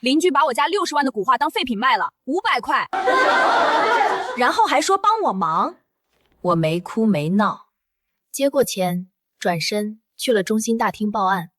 邻居把我家60万的古画当废品卖了，500块，然后还说帮我忙。我没哭没闹，接过钱，转身去了中心大厅报案。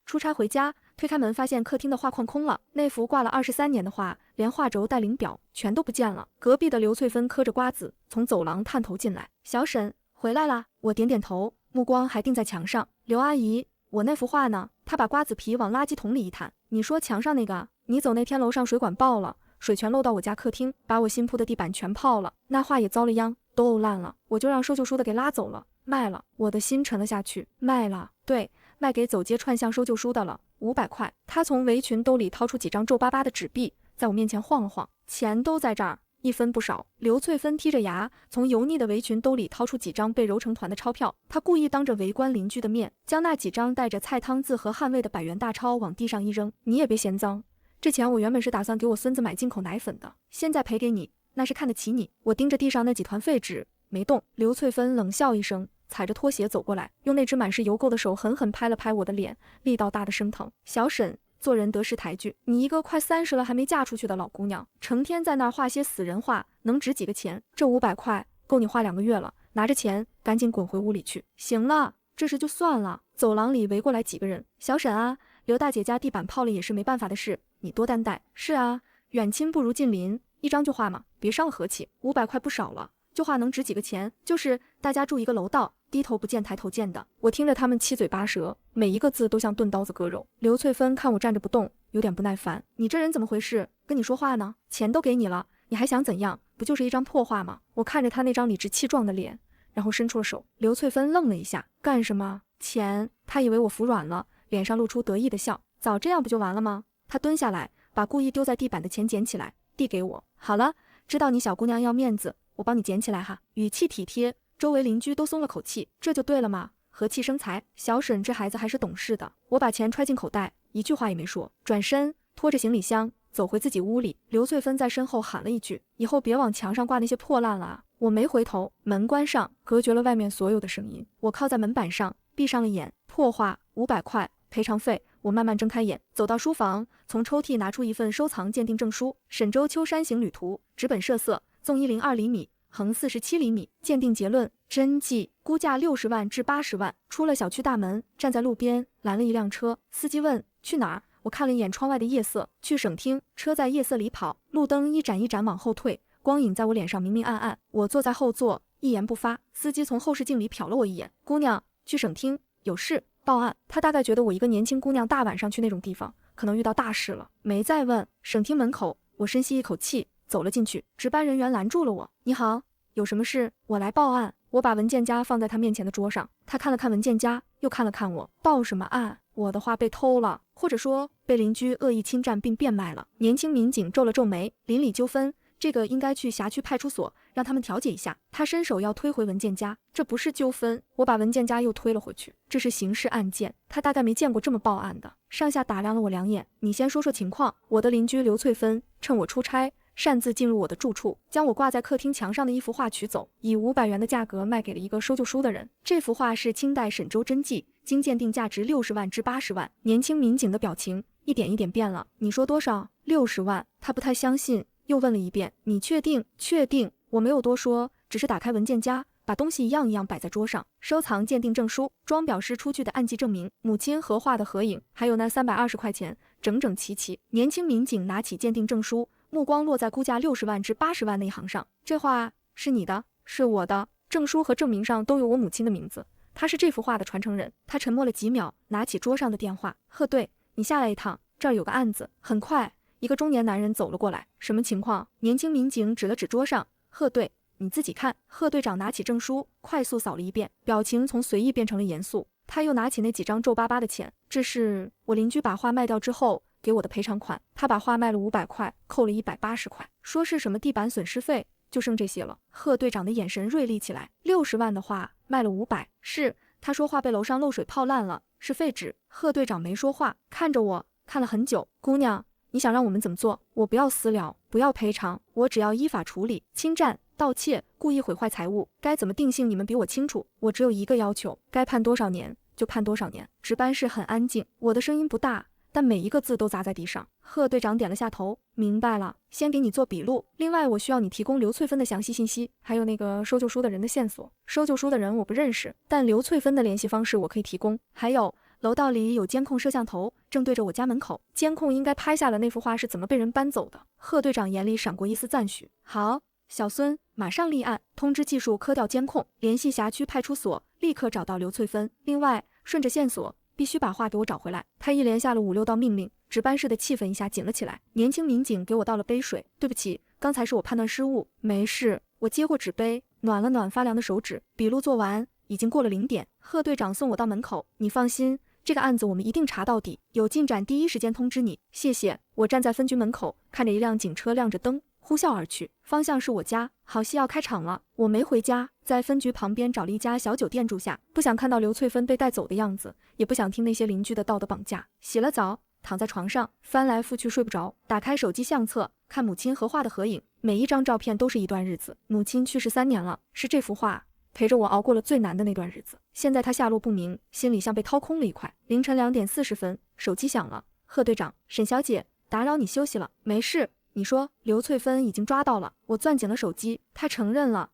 出差回家，推开门发现客厅的画框空了，那幅挂了23年的画，连画轴带领表全都不见了。隔壁的刘翠芬嗑着瓜子，从走廊探头进来：“小沈回来啦。”我点点头，目光还定在墙上。刘阿姨，我那幅画呢？她把瓜子皮往垃圾桶里一摊。你说墙上那个？你走那天楼上水管爆了，水全漏到我家客厅，把我新铺的地板全泡了，那画也遭了殃，都沤烂了。我就让收旧书的给拉走了，卖了。我的心沉了下去，卖了。对。卖给走街串巷收旧书的了，500块。他从围裙兜里掏出几张皱巴巴的纸币，在我面前晃了晃，钱都在这儿，一分不少。刘翠芬剔着牙，从油腻的围裙兜里掏出几张被揉成团的钞票，她故意当着围观邻居的面，将那几张带着菜汤字和汗味的100元大钞往地上一扔。你也别嫌脏，这钱我原本是打算给我孙子买进口奶粉的，现在赔给你，那是看得起你。我盯着地上那几团废纸，没动。刘翠芬冷笑一声，踩着拖鞋走过来，用那只满是油垢的手狠狠拍了拍我的脸，力道大得生疼。小沈，做人得识抬举，你一个快30了还没嫁出去的老姑娘，成天在那儿画些死人画，能值几个钱？这500块够你花2个月了，拿着钱赶紧滚回屋里去。行了，这事就算了。走廊里围过来几个人，小沈啊，刘大姐家地板泡了也是没办法的事，你多担待。是啊，远亲不如近邻，一张就画嘛，别伤了和气。500块不少了。就画能值几个钱？就是大家住一个楼道，低头不见抬头见的。我听着他们七嘴八舌，每一个字都像钝刀子割肉。刘翠芬看我站着不动，有点不耐烦：“你这人怎么回事？跟你说话呢？钱都给你了，你还想怎样？不就是一张破画吗？”我看着他那张理直气壮的脸，然后伸出了手。刘翠芬愣了一下：“干什么？钱？”他以为我服软了，脸上露出得意的笑：“早这样不就完了吗？”他蹲下来，把故意丢在地板的钱捡起来，递给我：“好了，知道你小姑娘要面子。”我帮你捡起来哈，语气体贴，周围邻居都松了口气，这就对了嘛，和气生财。小沈这孩子还是懂事的。我把钱揣进口袋，一句话也没说，转身拖着行李箱走回自己屋里。刘翠芬在身后喊了一句：“以后别往墙上挂那些破烂了啊！”我没回头，门关上，隔绝了外面所有的声音。我靠在门板上，闭上了眼。破画500块赔偿费。我慢慢睁开眼，走到书房，从抽屉拿出一份收藏鉴定证书，沈周秋山行旅图，纸本设色，纵102厘米，横47厘米，鉴定结论真迹，估价60万至80万。出了小区大门，站在路边拦了一辆车，司机问去哪儿？我看了一眼窗外的夜色，去省厅。车在夜色里跑，路灯一盏一盏往后退，光影在我脸上明明暗暗。我坐在后座，一言不发。司机从后视镜里瞟了我一眼：“姑娘，去省厅有事报案。”他大概觉得我一个年轻姑娘大晚上去那种地方，可能遇到大事了，没再问。省厅门口，我深吸一口气，走了进去。值班人员拦住了我：“你好，有什么事？我来报案。”我把文件夹放在他面前的桌上，他看了看文件夹，又看了看我。报什么案？我的画被偷了，或者说被邻居恶意侵占并变卖了。年轻民警皱了皱眉：“邻里纠纷，这个应该去辖区派出所，让他们调解一下。”他伸手要推回文件夹：“这不是纠纷。”我把文件夹又推了回去：“这是刑事案件。”他大概没见过这么报案的，上下打量了我2眼：“你先说说情况。”我的邻居刘翠芬趁我出差，擅自进入我的住处，将我挂在客厅墙上的一幅画取走，以500元的价格卖给了一个收旧书的人。这幅画是清代沈周真迹，经鉴定价值60万至80万。年轻民警的表情一点一点变了：“你说多少？60万。”他不太相信，又问了一遍：“你确定？”“确定。”我没有多说，只是打开文件夹，把东西一样一样摆在桌上。收藏鉴定证书、装裱师出具的案迹证明、母亲和画的合影，还有那320块钱，整整齐齐。年轻民警拿起鉴定证书，目光落在估价60万至80万那一行上。“这画是你的？”“是我的。”证书和证明上都有我母亲的名字，她是这幅画的传承人。他沉默了几秒，拿起桌上的电话：“贺队，你下来一趟，这儿有个案子。”很快，一个中年男人走了过来：“什么情况？”年轻民警指了指桌上：“贺队，你自己看。”贺队长拿起证书，快速扫了一遍，表情从随意变成了严肃。他又拿起那几张皱巴巴的钱：“这是我邻居把画卖掉之后给我的赔偿款，他把画卖了500块，扣了180块，说是什么地板损失费，就剩这些了。”贺队长的眼神锐利起来：“60万的画卖了500？”“是，他说画被楼上漏水泡烂了，是废纸。”贺队长没说话，看着我看了很久：“姑娘，你想让我们怎么做？”“我不要私了，不要赔偿，我只要依法处理。侵占、盗窃、故意毁坏财物，该怎么定性你们比我清楚。我只有一个要求，该判多少年就判多少年。”值班室很安静，我的声音不大，但每一个字都砸在地上。贺队长点了下头，明白了，先给你做笔录。另外，我需要你提供刘翠芬的详细信息，还有那个收旧书的人的线索。收旧书的人我不认识，但刘翠芬的联系方式我可以提供。还有，楼道里有监控摄像头，正对着我家门口，监控应该拍下了那幅画是怎么被人搬走的。贺队长眼里闪过一丝赞许。好，小孙，马上立案，通知技术科调监控，联系辖区派出所，立刻找到刘翠芬。另外，顺着线索，必须把画给我找回来。他一连下了5、6道命令，值班室的气氛一下紧了起来。年轻民警给我倒了杯水，对不起，刚才是我判断失误。没事，我接过纸杯，暖了暖发凉的手指。笔录做完，已经过了0点。贺队长送我到门口，你放心，这个案子我们一定查到底，有进展第一时间通知你。谢谢。我站在分局门口，看着一辆警车亮着灯呼啸而去，方向是我家。好戏要开场了。我没回家，在分局旁边找了一家小酒店住下，不想看到刘翠芬被带走的样子，也不想听那些邻居的道德绑架。洗了澡，躺在床上，翻来覆去睡不着，打开手机相册，看母亲和画的合影，每一张照片都是一段日子。母亲去世3年了，是这幅画陪着我熬过了最难的那段日子。现在她下落不明，心里像被掏空了一块。凌晨2点40分，手机响了。贺队长，沈小姐，打扰你休息了。没事，你说。刘翠芬已经抓到了。我攥紧了手机，她承认了。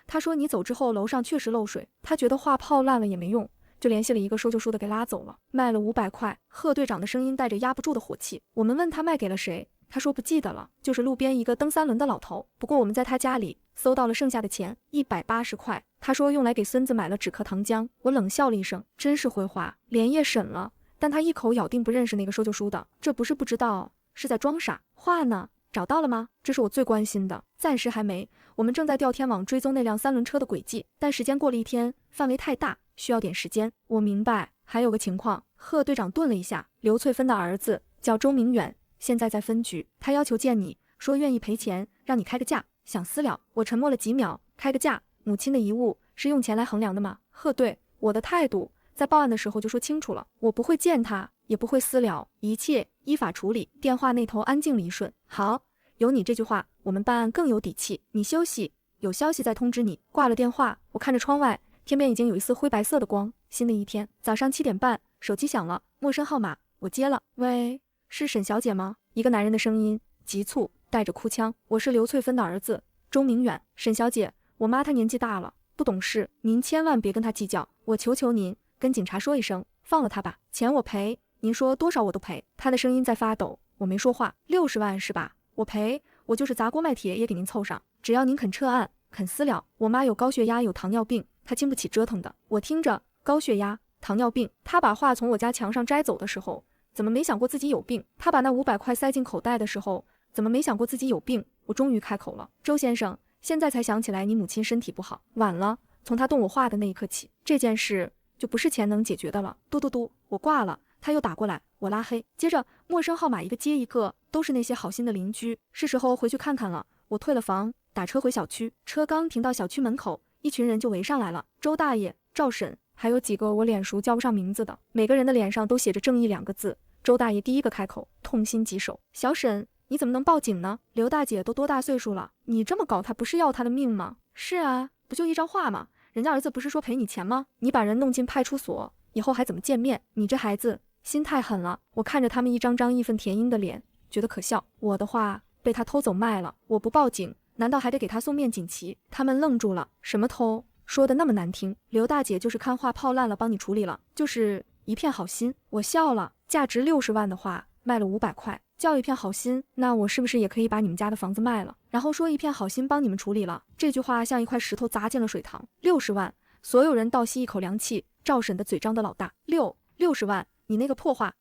她说你走之后楼上确实漏水，她觉得画泡烂了也没用，就联系了一个收旧书的给拉走了，卖了500块。贺队长的声音带着压不住的火气。我们问他卖给了谁，他说不记得了，就是路边一个蹬3轮的老头。不过我们在他家里搜到了剩下的钱180块，他说用来给孙子买了止咳糖浆。我冷笑了一声，真是会话，连夜审了，但他一口咬定不认识那个收旧书的，这不是不知道，是在装傻。画呢？找到了吗？这是我最关心的。暂时还没，我们正在调天网追踪那辆3轮车的轨迹，但时间过了1天，范围太大，需要点时间。我明白。还有个情况。贺队长顿了一下，刘翠芬的儿子叫周明远，现在在分局，他要求见你，说愿意赔钱，让你开个价，想私了。我沉默了几秒，开个价？母亲的遗物是用钱来衡量的吗？贺队，我的态度在报案的时候就说清楚了，我不会见他，也不会私了，一切依法处理。电话那头安静了一瞬。好，有你这句话，我们办案更有底气。你休息，有消息再通知你。挂了电话，我看着窗外，天边已经有一丝灰白色的光。新的一天，早上7点半，手机响了，陌生号码，我接了。喂，是沈小姐吗？一个男人的声音，急促，带着哭腔。我是刘翠芬的儿子，周明远。沈小姐，我妈她年纪大了，不懂事，您千万别跟她计较，我求求您，跟警察说一声，放了她吧。钱我赔，您说多少我都赔。她的声音在发抖，我没说话。60万是吧？我赔，我就是砸锅卖铁也给您凑上，只要您肯撤案，肯私了。我妈有高血压，有糖尿病，她经不起折腾的。我听着，高血压、糖尿病，她把画从我家墙上摘走的时候，怎么没想过自己有病？她把那500块塞进口袋的时候，怎么没想过自己有病？我终于开口了，周先生，现在才想起来你母亲身体不好，晚了。从她动我画的那一刻起，这件事就不是钱能解决的了。嘟嘟嘟，我挂了。他又打过来，我拉黑。接着陌生号码一个接一个，都是那些好心的邻居。是时候回去看看了。我退了房，打车回小区。车刚停到小区门口，一群人就围上来了。周大爷、赵婶，还有几个我脸熟叫不上名字的，每个人的脸上都写着正义2个字。周大爷第一个开口，痛心疾首。小婶，你怎么能报警呢？刘大姐都多大岁数了，你这么搞他不是要他的命吗？是啊，不就一张画吗？人家儿子不是说赔你钱吗？你把人弄进派出所，以后还怎么见面？你这孩子心太狠了。我看着他们一张张义愤填膺的脸，觉得可笑。我的画被他偷走卖了，我不报警，难道还得给他送面锦旗？他们愣住了。什么偷？说的那么难听。刘大姐就是看画泡烂了帮你处理了，就是一片好心。我笑了，价值60万的画卖了500块，叫一片好心，那我是不是也可以把你们家的房子卖了，然后说一片好心帮你们处理了？这句话像一块石头砸进了水塘。60万，所有人倒吸一口凉气。赵婶的嘴张得老大。60万，你那个破画！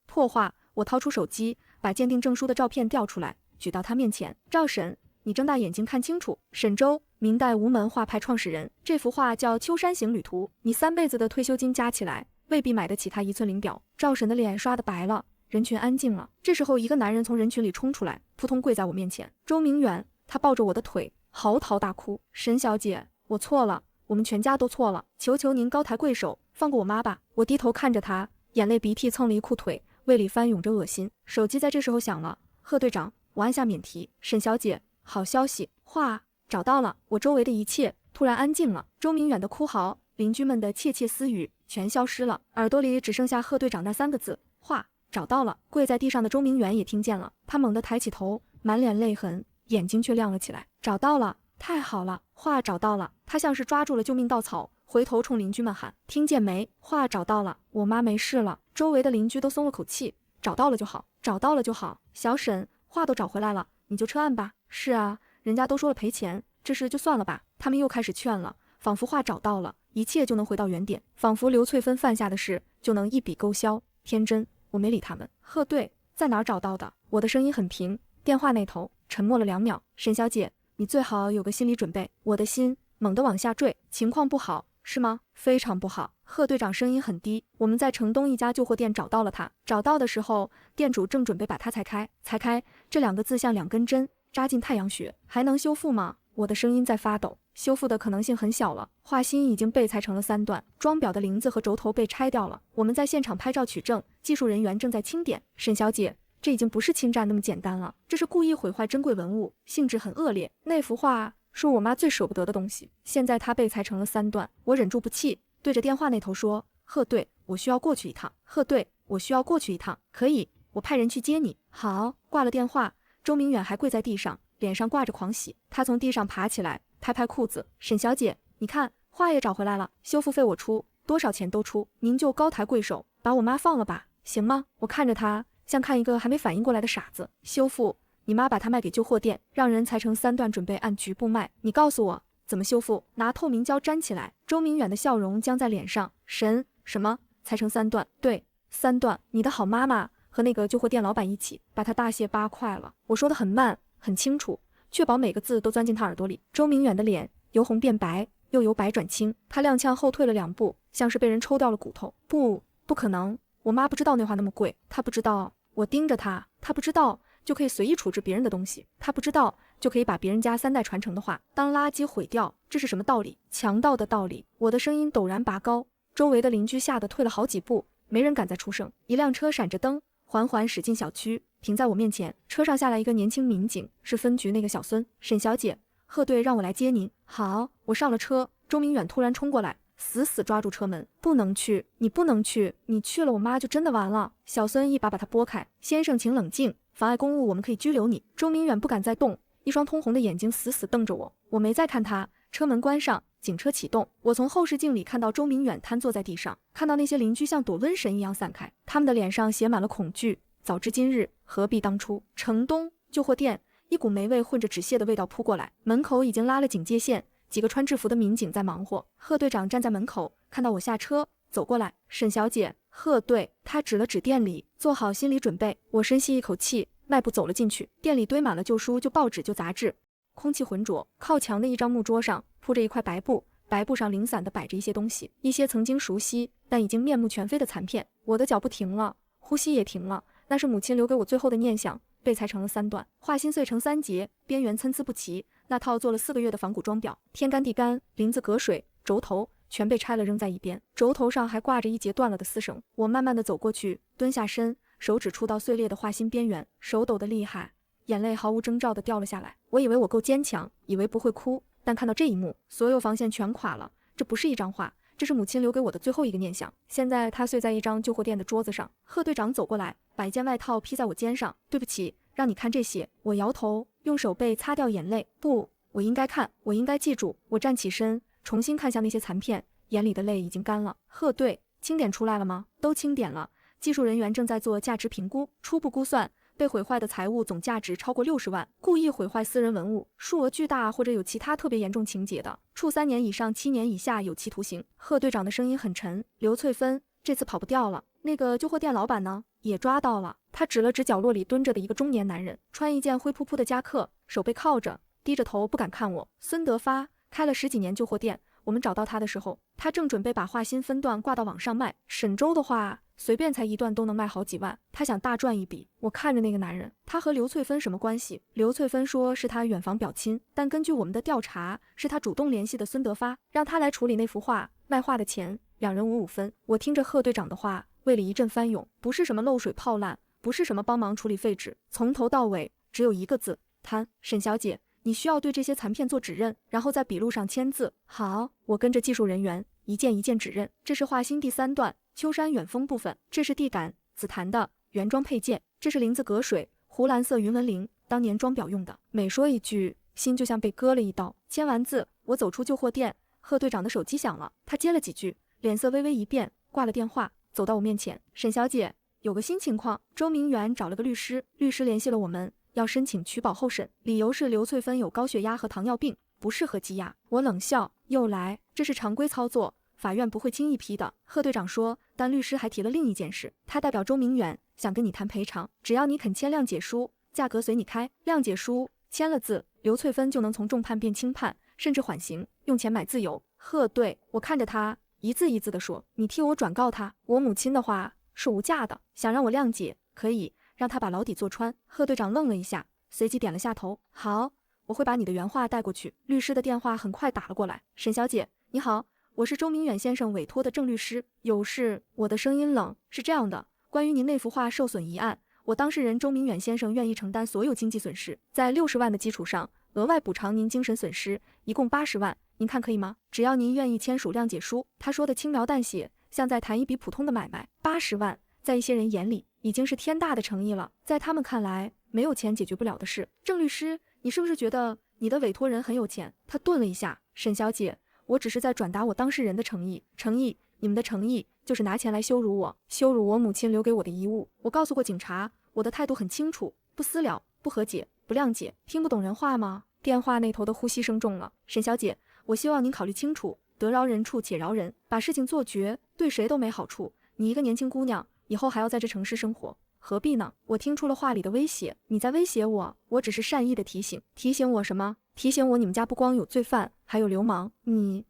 我掏出手机，把鉴定证书的照片调出来，举到他面前。赵婶，你睁大眼睛看清楚。沈周，明代吴门画派创始人，这幅画叫《秋山行旅图》，你3辈子的退休金加起来，未必买得起他1寸零表。赵婶的脸刷得白了。人群安静了。这时候，一个男人从人群里冲出来，扑通跪在我面前。周明远，他抱着我的腿，嚎啕大哭。沈小姐，我错了，我们全家都错了，求求您高抬贵手，放过我妈吧。我低头看着他，眼泪鼻涕蹭了一裤腿，胃里翻涌着恶心。手机在这时候响了。贺队长，我按下免提。沈小姐，好消息，画找到了。我周围的一切突然安静了。周明远的哭嚎，邻居们的窃窃私语全消失了，耳朵里只剩下贺队长那3个字：画找到了。跪在地上的周明远也听见了，他猛地抬起头，满脸泪痕，眼睛却亮了起来。找到了，太好了，画找到了。他像是抓住了救命稻草，回头冲邻居们喊：听见没？画找到了，我妈没事了。周围的邻居都松了口气，找到了就好，找到了就好。小沈，画都找回来了，你就撤案吧。是啊，人家都说了赔钱，这事就算了吧。他们又开始劝了，仿佛画找到了，一切就能回到原点，仿佛刘翠芬犯下的事就能一笔勾销。天真，我没理他们。贺对，在哪儿找到的？我的声音很平，电话那头沉默了2秒。沈小姐，你最好有个心理准备。我的心猛地往下坠，情况不好是吗？非常不好。贺队长声音很低，我们在城东一家旧货店找到了他，找到的时候，店主正准备把他裁开。裁开这2个字像2根针扎进太阳穴。还能修复吗？我的声音在发抖。修复的可能性很小了，画心已经被裁成了3段，装裱的铃子和轴头被拆掉了。我们在现场拍照取证，技术人员正在清点。沈小姐，这已经不是侵占那么简单了，这是故意毁坏珍贵文物，性质很恶劣。那幅画是我妈最舍不得的东西，现在它被裁成了3段。我忍住不气，对着电话那头说：贺队，我需要过去一趟。贺队，我需要过去一趟。可以，我派人去接你。好。挂了电话，周明远还跪在地上，脸上挂着狂喜。他从地上爬起来，拍拍裤子。沈小姐，你看，画也找回来了，修复费我出，多少钱都出，您就高抬贵手，把我妈放了吧，行吗？我看着他像看一个还没反应过来的傻子。修复？你妈把它卖给旧货店，让人裁成3段，准备按局部卖。你告诉我怎么修复？拿透明胶粘起来。周明远的笑容僵在脸上。神，什么？裁成3段？对，3段。你的好妈妈和那个旧货店老板一起把他大卸8块了。我说得很慢很清楚，确保每个字都钻进他耳朵里。周明远的脸由红变白，又由白转青，他踉跄后退了2步，像是被人抽掉了骨头。不可能，我妈不知道那画那么贵，她不知道。我盯着她，她不知道就可以随意处置别人的东西，她不知道就可以把别人家3代传承的画当垃圾毁掉，这是什么道理？强盗的道理。我的声音陡然拔高，周围的邻居吓得退了好几步，没人敢再出声。一辆车闪着灯缓缓驶进小区，停在我面前。车上下来一个年轻民警，是分局那个小孙。沈小姐，贺队让我来接您。好。我上了车。周明远突然冲过来，死死抓住车门。不能去，你不能去，你去了我妈就真的完了。小孙一把把他拨开。先生请冷静，妨碍公务我们可以拘留你。周明远不敢再动，一双通红的眼睛死死瞪着我。我没再看他。车门关上，警车启动。我从后视镜里看到周明远瘫坐在地上，看到那些邻居像躲瘟神一样散开，他们的脸上写满了恐惧。早知今日，何必当初。城东旧货店，一股霉味混着纸屑的味道扑过来，门口已经拉了警戒线，几个穿制服的民警在忙活。贺队长站在门口，看到我下车走过来。沈小姐，贺队，他指了指店里，做好心理准备。我深吸一口气，迈步走了进去。店里堆满了旧书、旧报纸、旧杂志，空气浑浊。靠墙的一张木桌上铺着一块白布，白布上零散地摆着一些东西，一些曾经熟悉但已经面目全非的残片。我的脚步停了，呼吸也停了。那是母亲留给我最后的念想，被裁成了3段，画心碎成3节，边缘参差不齐。那套做了4个月的仿古装裱，天干地干，林子隔水，轴头全被拆了扔在一边，轴头上还挂着1节断了的丝绳。我慢慢地走过去，蹲下身，手指触到碎裂的画心边缘，手抖得厉害，眼泪毫无征兆地掉了下来。我以为我够坚强，以为不会哭，但看到这一幕，所有防线全垮了。这不是一张画，这是母亲留给我的最后一个念想。现在它碎在一张旧货店的桌子上。贺队长走过来，把一件外套披在我肩上。对不起，让你看这些。我摇头，用手背擦掉眼泪。不，我应该看，我应该记住。我站起身，重新看向那些残片，眼里的泪已经干了。贺队，清点出来了吗？都清点了，技术人员正在做价值评估，初步估算被毁坏的财物总价值超过60万，故意毁坏私人文物，数额巨大或者有其他特别严重情节的，处3年以上7年以下有期徒刑。贺队长的声音很沉。刘翠芬这次跑不掉了。那个旧货店老板呢？也抓到了。他指了指角落里蹲着的一个中年男人，穿一件灰扑扑的夹克，手背靠着，低着头不敢看我。孙德发开了10几年旧货店，我们找到他的时候，他正准备把画心分段挂到网上卖。沈周的话随便裁1段都能卖好几万，他想大赚一笔。我看着那个男人，他和刘翠芬什么关系？刘翠芬说是他远房表亲，但根据我们的调查，是他主动联系的孙德发，让他来处理那幅画，卖画的钱2人5分。我听着贺队长的话，胃里一阵翻涌，不是什么漏水泡烂，不是什么帮忙处理废纸，从头到尾只有一个字：贪。沈小姐，你需要对这些残片做指认，然后在笔录上签字。好。我跟着技术人员一件一件指认。这是画心第3段秋山远峰部分，这是地感紫檀的，原装配件，这是林子隔水湖蓝色云纹铃，当年装裱用的。每说一句，心就像被割了一刀。签完字，我走出旧货店，贺队长的手机响了，他接了几句，脸色微微一变，挂了电话，走到我面前。沈小姐，有个新情况，周明远找了个律师，律师联系了我们，要申请取保候审，理由是刘翠芬有高血压和糖尿病，不适合羁押。我冷笑，又来，这是常规操作，法院不会轻易批的。贺队长说，但律师还提了另一件事，他代表周明远想跟你谈赔偿，只要你肯签谅解书，价格随你开。谅解书签了字，刘翠芬就能从重判变轻判，甚至缓刑，用钱买自由。贺队，我看着他一字一字地说，你替我转告他，我母亲的话是无价的，想让我谅解，可以让他把牢底坐穿。贺队长愣了一下，随即点了下头，好，我会把你的原话带过去。律师的电话很快打了过来，沈小姐，你好，我是周明远先生委托的郑律师，有事。我的声音冷，是这样的，关于您那幅画受损一案，我当事人周明远先生愿意承担所有经济损失，在60万的基础上额外补偿您精神损失，一共80万，您看可以吗？只要您愿意签署谅解书。他说的轻描淡写，像在谈一笔普通的买卖。80万在一些人眼里已经是天大的诚意了，在他们看来没有钱解决不了的事。郑律师，你是不是觉得你的委托人很有钱？他顿了一下，沈小姐，我只是在转达我当事人的诚意。诚意？你们的诚意就是拿钱来羞辱我，羞辱我母亲留给我的遗物。我告诉过警察，我的态度很清楚，不私了，不和解，不谅解。听不懂人话吗？电话那头的呼吸声重了。沈小姐，我希望您考虑清楚，得饶人处且饶人，把事情做绝，对谁都没好处。你一个年轻姑娘，以后还要在这城市生活，何必呢？我听出了话里的威胁，你在威胁我？我只是善意的提醒。提醒我什么？提醒我你们家不光有罪犯，还有流氓。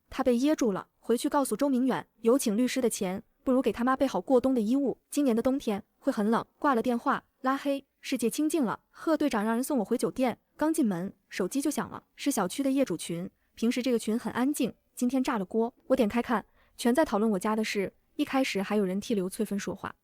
他被噎住了，回去告诉周明远，有请律师的钱不如给他妈备好过冬的衣物，今年的冬天会很冷。挂了电话，拉黑，世界清静了。贺队长让人送我回酒店，刚进门手机就响了，是小区的业主群，平时这个群很安静，今天炸了锅。我点开看，全在讨论我家的事，一开始还有人替刘翠芬说话。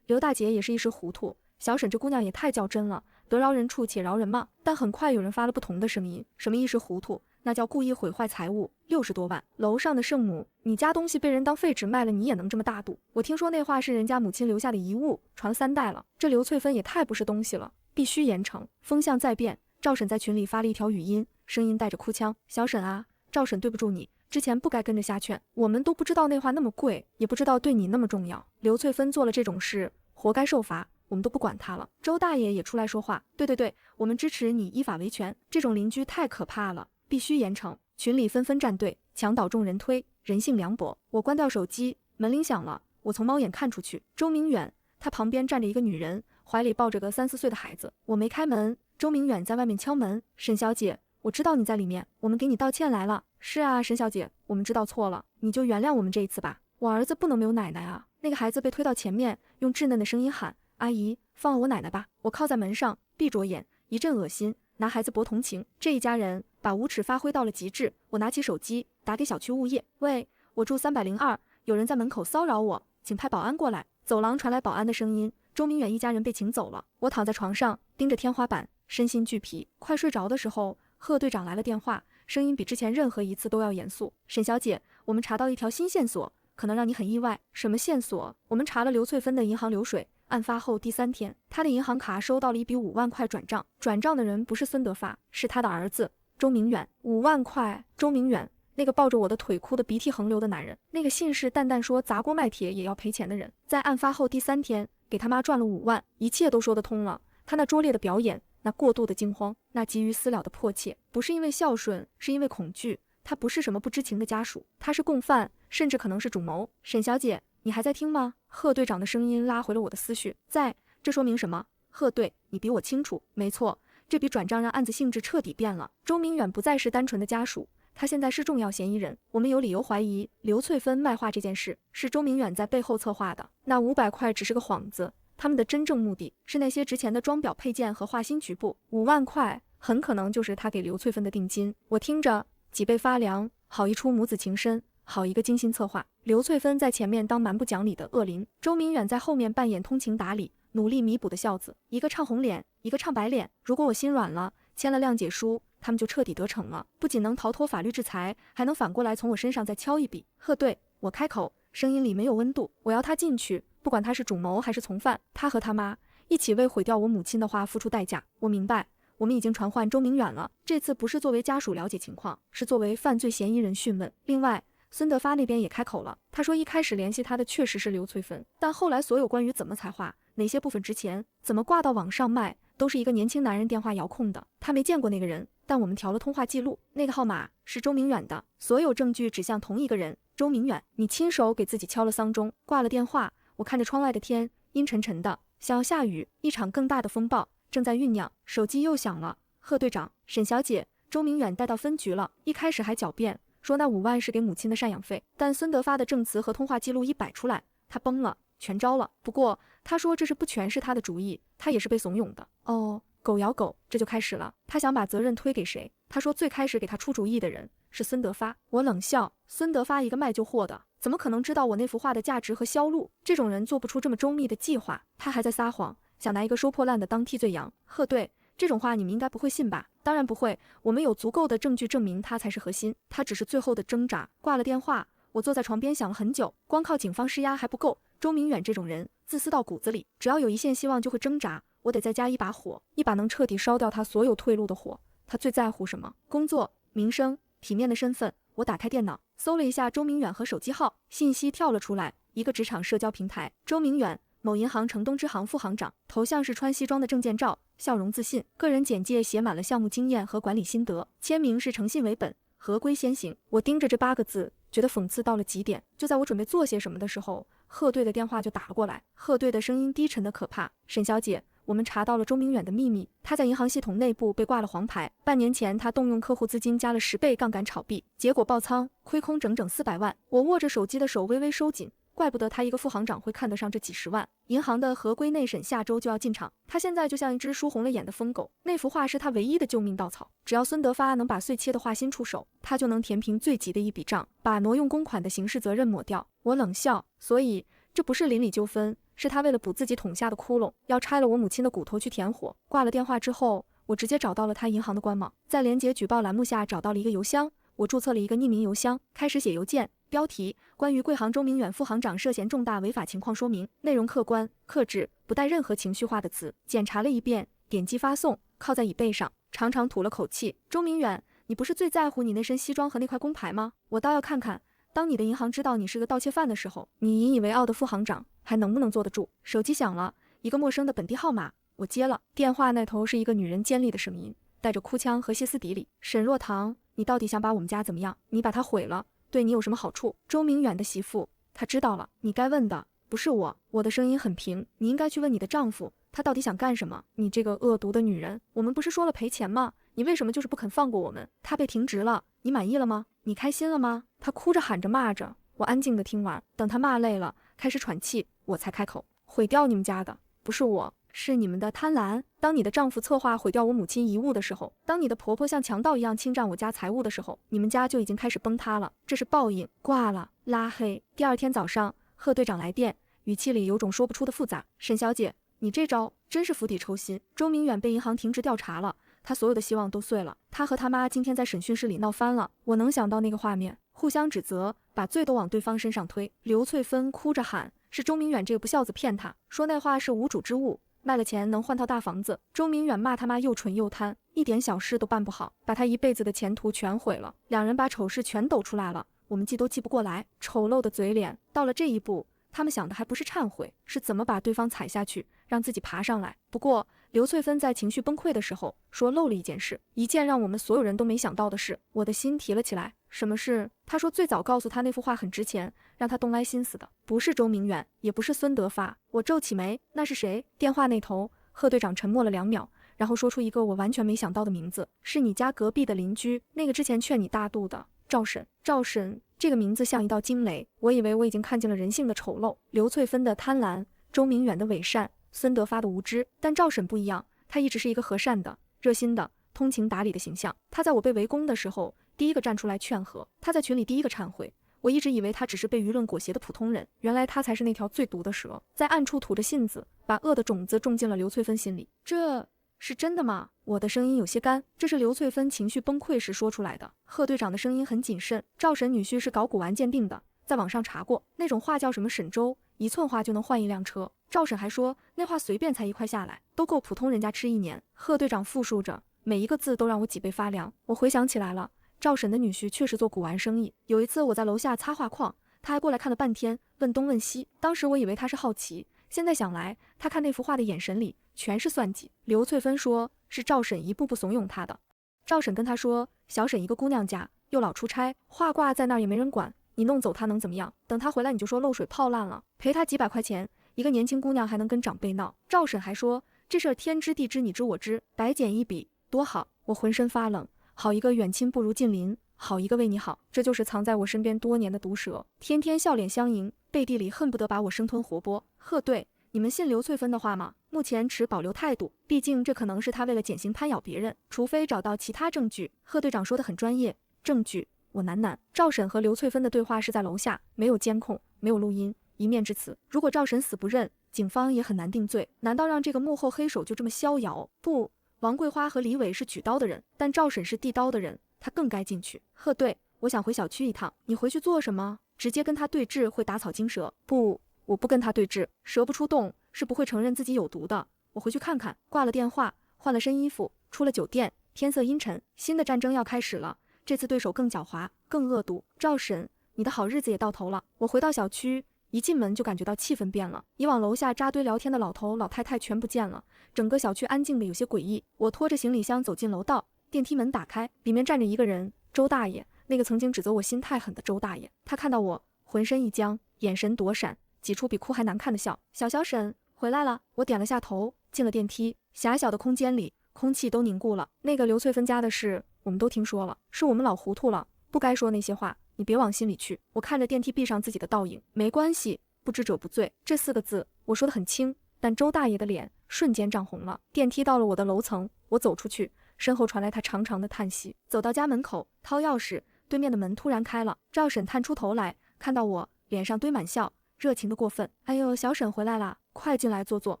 刘大姐也是一时糊涂，小沈这姑娘也太较真了，得饶人处且饶人嘛。但很快有人发了不同的声音，什么一时糊涂，那叫故意毁坏财物，60多万。楼上的圣母，你家东西被人当废纸卖了，你也能这么大度？我听说那话是人家母亲留下的遗物，传了3代了，这刘翠芬也太不是东西了，必须严惩。风向在变，赵婶在群里发了一条语音，声音带着哭腔，小沈啊，赵婶对不住你，之前不该跟着瞎劝，我们都不知道那话那么贵，也不知道对你那么重要。刘翠芬做了这种事，活该受罚，我们都不管他了。周大爷也出来说话，对，我们支持你依法维权，这种邻居太可怕了，必须严惩。群里纷纷站队，墙倒众人推，人性凉薄。我关掉手机，门铃响了，我从猫眼看出去，周明远，他旁边站着一个女人，怀里抱着个3、4岁的孩子。我没开门，周明远在外面敲门，沈小姐，我知道你在里面，我们给你道歉来了。是啊，沈小姐，我们知道错了，你就原谅我们这一次吧。我儿子不能没有奶奶啊。那个孩子被推到前面，用稚嫩的声音喊，阿姨，放了我奶奶吧。我靠在门上，闭着眼，一阵恶心，拿孩子博同情。这一家人把无耻发挥到了极致。我拿起手机打给小区物业，喂，我住302，有人在门口骚扰我，请派保安过来。走廊传来保安的声音，周明远一家人被请走了。我躺在床上，盯着天花板，身心俱疲。快睡着的时候，贺队长来了电话，声音比之前任何一次都要严肃。沈小姐，我们查到一条新线索，可能让你很意外。什么线索？我们查了刘翠芬的银行流水，案发后第3天，她的银行卡收到了一笔5万块转账，转账的人不是孙德发，是他的儿子周明远。5万块，周明远，那个抱着我的腿哭得鼻涕横流的男人，那个信誓旦旦说砸锅卖铁也要赔钱的人，在案发后第3天给他妈赚了5万，一切都说得通了。他那拙劣的表演，那过度的惊慌，那急于私了的迫切，不是因为孝顺，是因为恐惧。他不是什么不知情的家属，他是共犯，甚至可能是主谋。沈小姐，你还在听吗？贺队长的声音拉回了我的思绪。在，这说明什么？贺队，你比我清楚。没错，这笔转账让案子性质彻底变了。周明远不再是单纯的家属，他现在是重要嫌疑人。我们有理由怀疑刘翠芬卖画这件事是周明远在背后策划的。那500块只是个幌子，他们的真正目的是那些值钱的装裱配件和画心局部。5万块很可能就是他给刘翠芬的定金。我听着脊背发凉，好一出母子情深，好一个精心策划。刘翠芬在前面当蛮不讲理的恶灵，周明远在后面扮演通情达理、努力弥补的孝子，一个唱红脸，一个唱白脸。如果我心软了，签了谅解书，他们就彻底得逞了，不仅能逃脱法律制裁，还能反过来从我身上再敲一笔。贺队，我开口，声音里没有温度，我要他进去，不管他是主谋还是从犯，他和他妈一起为毁掉我母亲的话付出代价。我明白，我们已经传唤周明远了，这次不是作为家属了解情况，是作为犯罪嫌疑人讯问。另外，孙德发那边也开口了，他说一开始联系他的确实是刘翠芬，但后来所有关于怎么采话、哪些部分值钱、怎么挂到网上卖，都是一个年轻男人电话遥控的。他没见过那个人，但我们调了通话记录，那个号码是周明远的，所有证据指向同一个人，周明远。你亲手给自己敲了丧钟，挂了电话。我看着窗外的天，阴沉沉的，像要下雨，一场更大的风暴正在酝酿。手机又响了，贺队长，沈小姐，周明远带到分局了。一开始还狡辩说那5万是给母亲的赡养费，但孙德发的证词和通话记录一摆出来，他崩了，全招了。不过他说这是不全是他的主意，他也是被怂恿的。哦，狗咬狗，这就开始了。他想把责任推给谁？他说最开始给他出主意的人是孙德发。我冷笑，孙德发一个卖旧货的，怎么可能知道我那幅画的价值和销路？这种人做不出这么周密的计划。他还在撒谎，想拿一个收破烂的当替罪羊。贺队，这种话你们应该不会信吧？当然不会，我们有足够的证据证明他才是核心，他只是最后的挣扎。挂了电话，我坐在床边想了很久，光靠警方施压还不够。周明远这种人自私到骨子里，只要有一线希望就会挣扎。我得再加一把火，一把能彻底烧掉他所有退路的火。他最在乎什么？工作、名声、体面的身份。我打开电脑，搜了一下周明远和手机号，信息跳了出来，一个职场社交平台，周明远，某银行城东支行副行长，头像是穿西装的证件照，笑容自信，个人简介写满了项目经验和管理心得，签名是诚信为本，合规先行。我盯着这8个字，觉得讽刺到了极点。就在我准备做些什么的时候，贺队的电话就打了过来。贺队的声音低沉的可怕，沈小姐，我们查到了周明远的秘密，他在银行系统内部被挂了黄牌。半年前，他动用客户资金加了10倍杠杆炒币，结果爆仓，亏空整整400万。我握着手机的手微微收紧，怪不得他一个副行长会看得上这几十万。银行的合规内审下周就要进场，他现在就像一只输红了眼的疯狗。那幅画是他唯一的救命稻草，只要孙德发能把碎切的画心出手，他就能填平最急的一笔账，把挪用公款的刑事责任抹掉。我冷笑，所以这不是邻里纠纷，是他为了补自己捅下的窟窿，要拆了我母亲的骨头去填火。挂了电话之后，我直接找到了他银行的官网，在连结举报栏目下找到了一个邮箱，我注册了一个匿名邮箱，开始写邮件，标题：关于贵行周明远副行长涉嫌重大违法情况说明，内容客观克制，不带任何情绪化的词。检查了一遍，点击发送，靠在椅背上，长长吐了口气。周明远，你不是最在乎你那身西装和那块工牌吗？我倒要看看，当你的银行知道你是个盗窃犯的时候，你引以为傲的副行长还能不能坐得住？手机响了，一个陌生的本地号码，我接了。电话那头是一个女人尖利的声音，带着哭腔和歇斯底里。沈若棠，你到底想把我们家怎么样？你把它毁了，对你有什么好处？周明远的媳妇，她知道了，你该问的不是我。我的声音很平，你应该去问你的丈夫，他到底想干什么？你这个恶毒的女人，我们不是说了赔钱吗？你为什么就是不肯放过我们？他被停职了，你满意了吗？你开心了吗？他哭着喊着骂着，我安静的听完，等他骂累了，开始喘气，我才开口。毁掉你们家的不是我，是你们的贪婪。当你的丈夫策划毁掉我母亲遗物的时候，当你的婆婆像强盗一样侵占我家财物的时候，你们家就已经开始崩塌了，这是报应。挂了，拉黑。第二天早上，贺队长来电，语气里有种说不出的复杂。沈小姐，你这招真是釜底抽薪。周明远被银行停职调查了，他所有的希望都碎了。他和他妈今天在审讯室里闹翻了，我能想到那个画面，互相指责，把罪都往对方身上推。刘翠芬哭着喊，是周明远这个不孝子骗他，说那画是无主之物，卖了钱能换套大房子。周明远骂他妈又蠢又贪，一点小事都办不好，把他一辈子的前途全毁了。两人把丑事全抖出来了，我们记都记不过来，丑陋的嘴脸。到了这一步，他们想的还不是忏悔，是怎么把对方踩下去，让自己爬上来。不过刘翠芬在情绪崩溃的时候说漏了一件事，一件让我们所有人都没想到的事。我的心提了起来。什么事？他说最早告诉他那幅画很值钱，让他动歪心思的不是周明远，也不是孙德发。我皱起眉，那是谁？电话那头，贺队长沉默了2秒，然后说出一个我完全没想到的名字，是你家隔壁的邻居，那个之前劝你大度的赵婶。赵婶这个名字像一道惊雷，我以为我已经看见了人性的丑陋，刘翠芬的贪婪，周明远的伪善，孙德发的无知。但赵婶不一样，她一直是一个和善的、热心的、通情达理的形象。她在我被围攻的时候第一个站出来劝和，她在群里第一个忏悔。我一直以为她只是被舆论裹挟的普通人，原来她才是那条最毒的蛇，在暗处吐着信子，把恶的种子种进了刘翠芬心里。这是真的吗？我的声音有些干，这是刘翠芬情绪崩溃时说出来的。贺队长的声音很谨慎，赵婶女婿是搞古玩鉴定的，在网上查过，那种话叫什么沈周，1寸话就能换1辆车。赵婶还说那话随便才1块下来，都够普通人家吃1年。贺队长复述着，每一个字都让我脊背发凉。我回想起来了，赵婶的女婿确实做古玩生意。有一次我在楼下擦画框，他还过来看了半天，问东问西。当时我以为他是好奇，现在想来，他看那幅画的眼神里全是算计。刘翠芬说是赵婶一步步怂恿他的。赵婶跟他说，小婶一个姑娘家，又老出差，画挂在那儿也没人管，你弄走她能怎么样？等她回来你就说漏水泡烂了，赔她几百块钱。一个年轻姑娘还能跟长辈闹。赵婶还说这事儿天知地知你知我知，白捡一笔多好。我浑身发冷，好一个远亲不如近邻，好一个为你好。这就是藏在我身边多年的毒蛇，天天笑脸相迎，背地里恨不得把我生吞活剥。贺队，你们信刘翠芬的话吗？目前持保留态度，毕竟这可能是他为了减刑攀咬别人，除非找到其他证据。贺队长说的很专业，证据我喃喃。赵婶和刘翠芬的对话是在楼下，没有监控，没有录音，一面之词。如果赵婶死不认，警方也很难定罪。难道让这个幕后黑手就这么逍遥？不，王桂花和李伟是举刀的人，但赵婶是递刀的人，他更该进去。贺队，我想回小区一趟。你回去做什么？直接跟他对峙会打草惊蛇。不，我不跟他对峙，蛇不出洞是不会承认自己有毒的。我回去看看。挂了电话，换了身衣服，出了酒店。天色阴沉，新的战争要开始了。这次对手更狡猾，更恶毒。赵婶，你的好日子也到头了。我回到小区，一进门就感觉到气氛变了。以往楼下扎堆聊天的老头老太太全不见了，整个小区安静的有些诡异。我拖着行李箱走进楼道，电梯门打开，里面站着一个人，周大爷，那个曾经指责我心太狠的周大爷。他看到我，浑身一僵，眼神躲闪，挤出比哭还难看的笑。小婶回来了。我点了下头，进了电梯。狭小的空间里，空气都凝固了。那个刘翠芬家的事我们都听说了，是我们老糊涂了，不该说那些话，你别往心里去。我看着电梯壁上自己的倒影，没关系，不知者不罪，这4个字我说得很轻，但周大爷的脸瞬间涨红了。电梯到了我的楼层，我走出去，身后传来他长长的叹息。走到家门口，掏钥匙，对面的门突然开了。赵婶探出头来，看到我，脸上堆满笑，热情的过分。哎呦，小婶回来啦，快进来坐坐。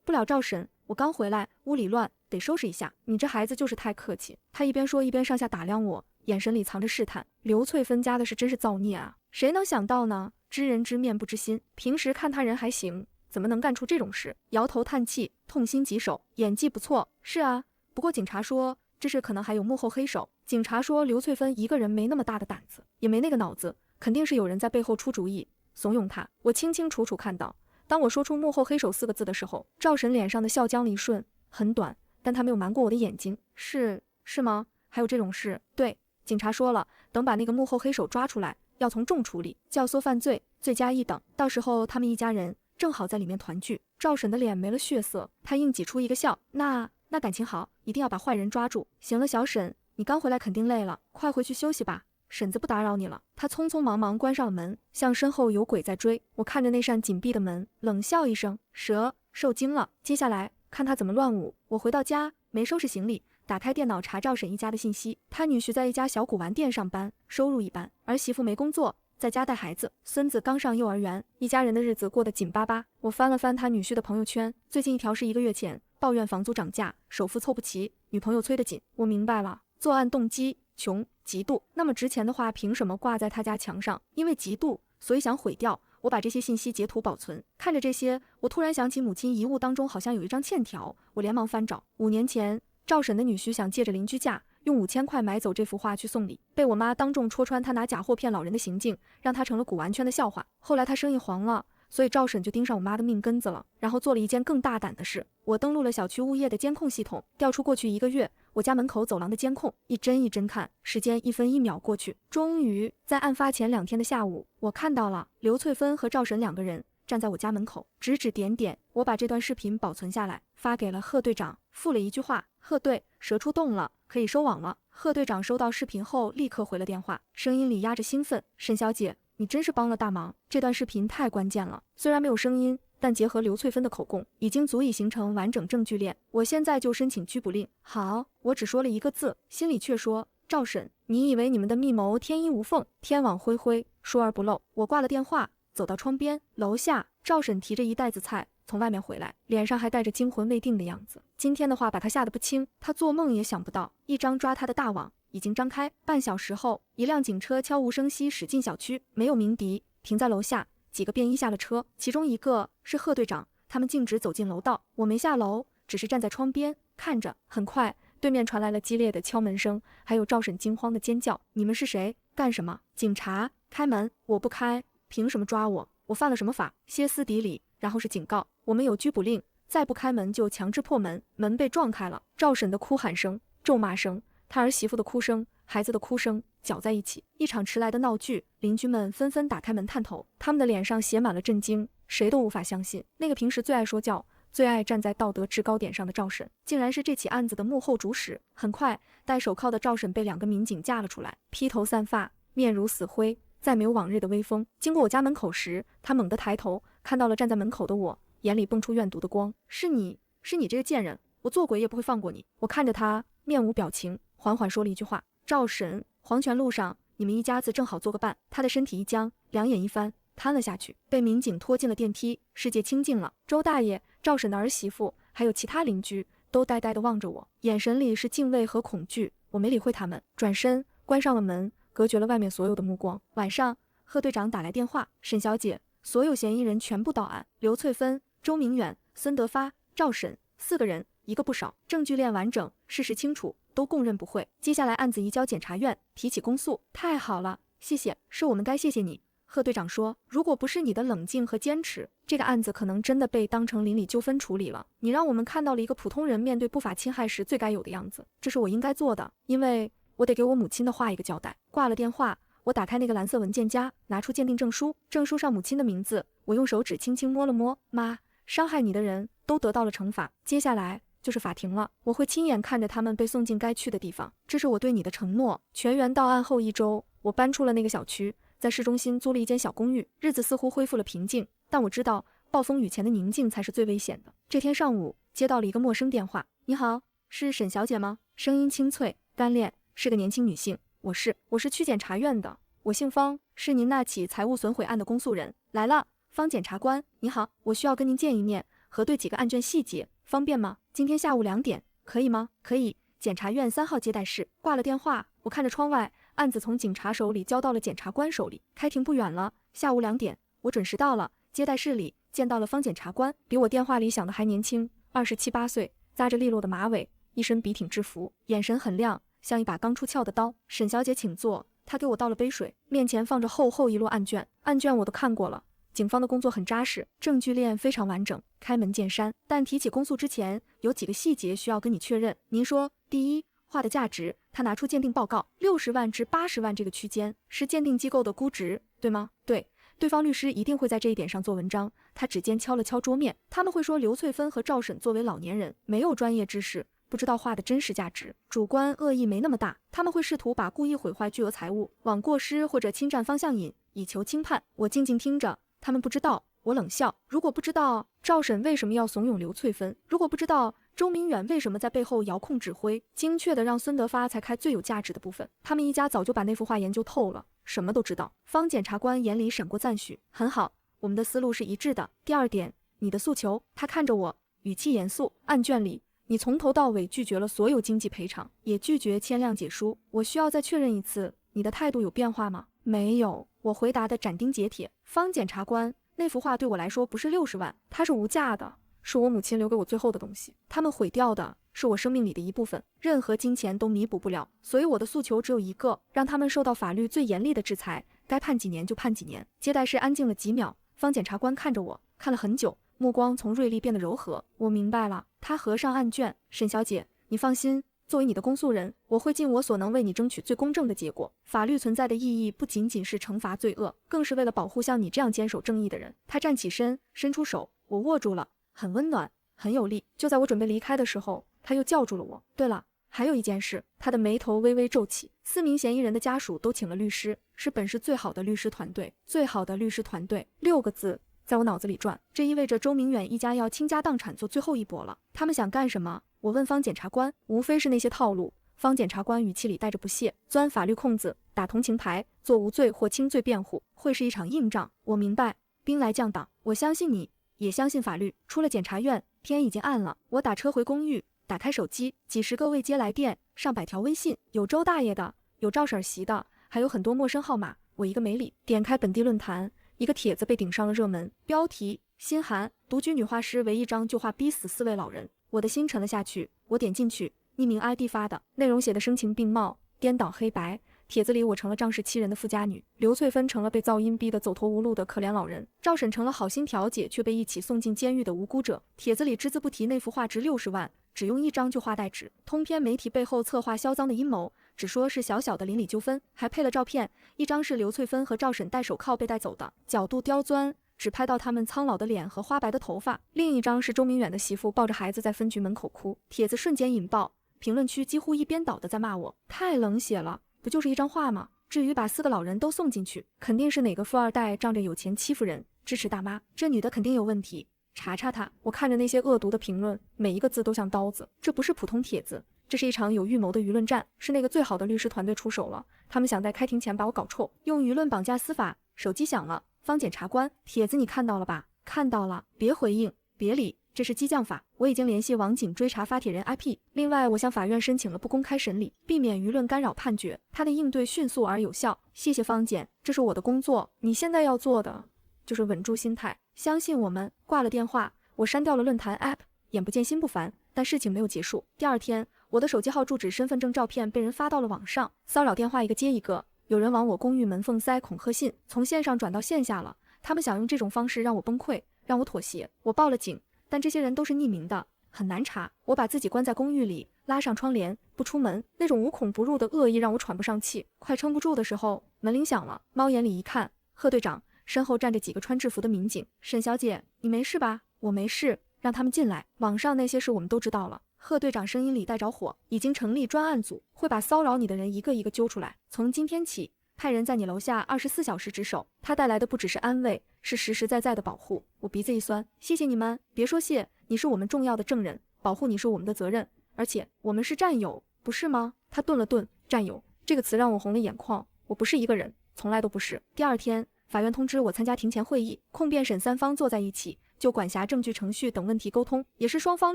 不了赵婶，我刚回来，屋里乱，得收拾一下。你这孩子就是太客气。他一边说一边上下打量我，眼神里藏着试探。刘翠芬家的事真是造孽啊，谁能想到呢？知人知面不知心，平时看他人还行，怎么能干出这种事？摇头叹气，痛心疾首，演技不错。是啊，不过警察说这事可能还有幕后黑手。警察说刘翠芬一个人没那么大的胆子，也没那个脑子，肯定是有人在背后出主意，怂恿他。我清清楚楚看到，当我说出幕后黑手4个字的时候，赵婶脸上的笑僵了一瞬，很短，但她没有瞒过我的眼睛。是吗？还有这种事？对，警察说了，等把那个幕后黑手抓出来，要从重处理，教唆犯罪，罪加1等，到时候他们一家人正好在里面团聚。赵婶的脸没了血色，她硬挤出一个笑，那感情好，一定要把坏人抓住。行了，小婶，你刚回来肯定累了，快回去休息吧，婶子不打扰你了。她匆匆忙忙关上了门，像身后有鬼在追。我看着那扇紧闭的门，冷笑一声，蛇受惊了。接下来看他怎么乱舞。我回到家，没收拾行李，打开电脑查赵婶一家的信息。他女婿在一家小古玩店上班，收入一般，儿媳妇没工作，在家带孩子，孙子刚上幼儿园，一家人的日子过得紧巴巴。我翻了翻他女婿的朋友圈，最近一条是1个月前，抱怨房租涨价，首付凑不齐，女朋友催得紧。我明白了，作案动机穷嫉妒。那么值钱的话凭什么挂在他家墙上？因为嫉妒，所以想毁掉。我把这些信息截图保存，看着这些，我突然想起母亲遗物当中好像有一张欠条，我连忙翻找。5年前，赵婶的女婿想借着邻居价用5000块买走这幅画去送礼，被我妈当众戳穿他拿假货骗老人的行径，让他成了古玩圈的笑话。后来他生意黄了，所以赵婶就盯上我妈的命根子了，然后做了一件更大胆的事。我登录了小区物业的监控系统，调出过去1个月我家门口走廊的监控，一帧一帧看，时间1分1秒过去。终于在案发前2天的下午，我看到了刘翠芬和赵婶2个人站在我家门口，指指点点。我把这段视频保存下来，发给了贺队长，附了一句话：贺队，蛇出洞了，可以收网了。贺队长收到视频后立刻回了电话，声音里压着兴奋：沈小姐，你真是帮了大忙，这段视频太关键了，虽然没有声音，但结合刘翠芬的口供，已经足以形成完整证据链。我现在就申请拘捕令。好，我只说了1个字，心里却说：赵婶，你以为你们的密谋天衣无缝，天网恢恢，疏而不漏。我挂了电话，走到窗边，楼下赵婶提着1袋子菜从外面回来，脸上还带着惊魂未定的样子。今天的话把她吓得不轻，她做梦也想不到，一张抓她的大网已经张开。半小时后，一辆警车悄无声息驶进小区，没有鸣笛，停在楼下，几个便衣下了车，其中一个是贺队长，他们径直走进楼道。我没下楼，只是站在窗边看着。很快，对面传来了激烈的敲门声，还有赵婶惊慌的尖叫：“你们是谁？干什么？”警察，开门！我不开，凭什么抓我？我犯了什么法？歇斯底里，然后是警告：我们有拘捕令，再不开门就强制破门。门被撞开了，赵婶的哭喊声、咒骂声，他儿媳妇的哭声，孩子的哭声搅在一起，一场迟来的闹剧。邻居们纷纷打开门探头，他们的脸上写满了震惊，谁都无法相信，那个平时最爱说教、最爱站在道德制高点上的赵婶，竟然是这起案子的幕后主使。很快，戴手铐的赵婶被2个民警架了出来，披头散发，面如死灰，再没有往日的威风。经过我家门口时，他猛地抬头，看到了站在门口的我，眼里蹦出怨毒的光。是你这个贱人，我做鬼也不会放过你。我看着他，面无表情，缓缓说了一句话：赵婶，黄泉路上你们一家子正好做个伴。他的身体一僵，两眼一翻，瘫了下去，被民警拖进了电梯。世界清静了，周大爷、赵婶的儿媳妇还有其他邻居都呆呆地望着我，眼神里是敬畏和恐惧。我没理会他们，转身关上了门，隔绝了外面所有的目光。晚上，贺队长打来电话：沈小姐，所有嫌疑人全部到案，刘翠芬、周明远、孙德发、赵婶4个人，一个不少，证据链完整，事实清楚，都供认不讳。接下来案子移交检察院提起公诉。太好了，谢谢，是我们该谢谢你。贺队长说，如果不是你的冷静和坚持，这个案子可能真的被当成邻里纠纷处理了。你让我们看到了一个普通人面对不法侵害时最该有的样子，这是我应该做的，因为我得给我母亲的话一个交代。挂了电话，我打开那个蓝色文件夹，拿出鉴定证书，证书上母亲的名字，我用手指轻轻摸了摸。妈，伤害你的人都得到了惩罚，接下来就是法庭了，我会亲眼看着他们被送进该去的地方，这是我对你的承诺。全员到案后1周，我搬出了那个小区，在市中心租了一间小公寓，日子似乎恢复了平静，但我知道暴风雨前的宁静才是最危险的。这天上午，接到了一个陌生电话。你好，是沈小姐吗？声音清脆干练，是个年轻女性。我是区检察院的，我姓方，是您那起财物损毁案的公诉人。来了，方检察官，你好，我需要跟您见一面，核对几个案卷细节，方便吗？今天下午2点，可以吗？可以。检察院3号接待室。挂了电话，我看着窗外，案子从警察手里交到了检察官手里，开庭不远了。下午2点，我准时到了。接待室里见到了方检察官，比我电话里想的还年轻，27、8岁，扎着利落的马尾，一身笔挺制服，眼神很亮，像一把刚出鞘的刀。沈小姐请坐。他给我倒了杯水，面前放着厚厚一摞案卷，案卷我都看过了。警方的工作很扎实，证据链非常完整，开门见山。但提起公诉之前，有几个细节需要跟你确认。您说，第一，画的价值，他拿出鉴定报告，60万至80万这个区间是鉴定机构的估值，对吗？对。对方律师一定会在这一点上做文章。他指尖敲了敲桌面，他们会说刘翠芬和赵婶作为老年人，没有专业知识，不知道画的真实价值，主观恶意没那么大。他们会试图把故意毁坏巨额财物往过失或者侵占方向引，以求轻判。我静静听着，他们不知道，我冷笑。如果不知道赵婶为什么要怂恿刘翠芬，如果不知道周明远为什么在背后遥控指挥，精确的让孙德发才开最有价值的部分，他们一家早就把那幅画研究透了，什么都知道。方检察官眼里闪过赞许，很好，我们的思路是一致的。第2点，你的诉求。他看着我，语气严肃。案卷里你从头到尾拒绝了所有经济赔偿，也拒绝签谅解书。我需要再确认一次，你的态度有变化吗？没有，我回答的斩钉截铁。方检察官，那幅画对我来说不是60万，它是无价的，是我母亲留给我最后的东西，他们毁掉的是我生命里的一部分，任何金钱都弥补不了。所以我的诉求只有一个，让他们受到法律最严厉的制裁，该判几年就判几年。接待室安静了几秒，方检察官看着我，看了很久，目光从锐利变得柔和。我明白了。他合上案卷，沈小姐，你放心，作为你的公诉人，我会尽我所能为你争取最公正的结果。法律存在的意义不仅仅是惩罚罪恶，更是为了保护像你这样坚守正义的人。他站起身，伸出手，我握住了，很温暖，很有力。就在我准备离开的时候，他又叫住了我。对了，还有一件事。他的眉头微微皱起。4名嫌疑人的家属都请了律师，是本市最好的律师团队，最好的律师团队，6个字在我脑子里转，这意味着周明远一家要倾家荡产做最后一搏了。他们想干什么？我问方检察官。无非是那些套路。方检察官语气里带着不屑，钻法律空子，打同情牌，做无罪或轻罪辩护，会是一场硬仗。我明白，兵来将挡，我相信你，也相信法律。出了检察院，天已经暗了。我打车回公寓，打开手机，几十个未接来电，上百条微信，有周大爷的，有赵婶媳的，还有很多陌生号码，我一个没理。点开本地论坛，一个帖子被顶上了热门，标题：心寒，独居女画师为一张旧画逼死4位老人。我的心沉了下去，我点进去，匿名 ID 发的，内容写的声情并茂，颠倒黑白。帖子里我成了仗势欺人的富家女，刘翠芬成了被噪音逼得走投无路的可怜老人，赵婶成了好心调解却被一起送进监狱的无辜者。帖子里只字不提那幅画值60万，只用一张旧画代纸，通篇媒体背后策划销赃的阴谋，只说是小小的邻里纠纷，还配了照片，一张是刘翠芬和赵婶戴手铐被带走的，角度刁钻，只拍到他们苍老的脸和花白的头发，另一张是周明远的媳妇抱着孩子在分局门口哭。帖子瞬间引爆，评论区几乎一边倒的在骂我，太冷血了，不就是一张画吗？至于把4个老人都送进去，肯定是哪个富二代仗着有钱欺负人，支持大妈，这女的肯定有问题，查查她。我看着那些恶毒的评论，每一个字都像刀子，这不是普通帖子，这是一场有预谋的舆论战，是那个最好的律师团队出手了，他们想在开庭前把我搞臭，用舆论绑架司法。手机响了，方检察官，帖子你看到了吧？看到了，别回应，别理，这是激将法，我已经联系网警追查发帖人 IP。另外，我向法院申请了不公开审理，避免舆论干扰判决。他的应对迅速而有效，谢谢方检，这是我的工作。你现在要做的就是稳住心态，相信我们。挂了电话，我删掉了论坛 App， 眼不见心不烦。但事情没有结束。第二天，我的手机号、住址、身份证照片被人发到了网上，骚扰电话一个接一个，有人往我公寓门缝塞恐吓信，从线上转到线下了。他们想用这种方式让我崩溃，让我妥协。我报了警，但这些人都是匿名的，很难查。我把自己关在公寓里，拉上窗帘，不出门。那种无孔不入的恶意让我喘不上气。快撑不住的时候，门铃响了，猫眼里一看，贺队长，身后站着几个穿制服的民警。沈小姐，你没事吧？我没事，让他们进来。网上那些事我们都知道了。贺队长声音里带着火，已经成立专案组，会把骚扰你的人一个一个揪出来。从今天起，派人在你楼下24小时值守，他带来的不只是安慰，是实实在在的保护。我鼻子一酸，谢谢你们。别说谢，你是我们重要的证人，保护你是我们的责任，而且我们是战友，不是吗？他顿了顿，战友这个词让我红了眼眶。我不是一个人，从来都不是。第二天，法院通知我参加庭前会议，控辩审三方坐在一起，就管辖证据程序等问题沟通，也是双方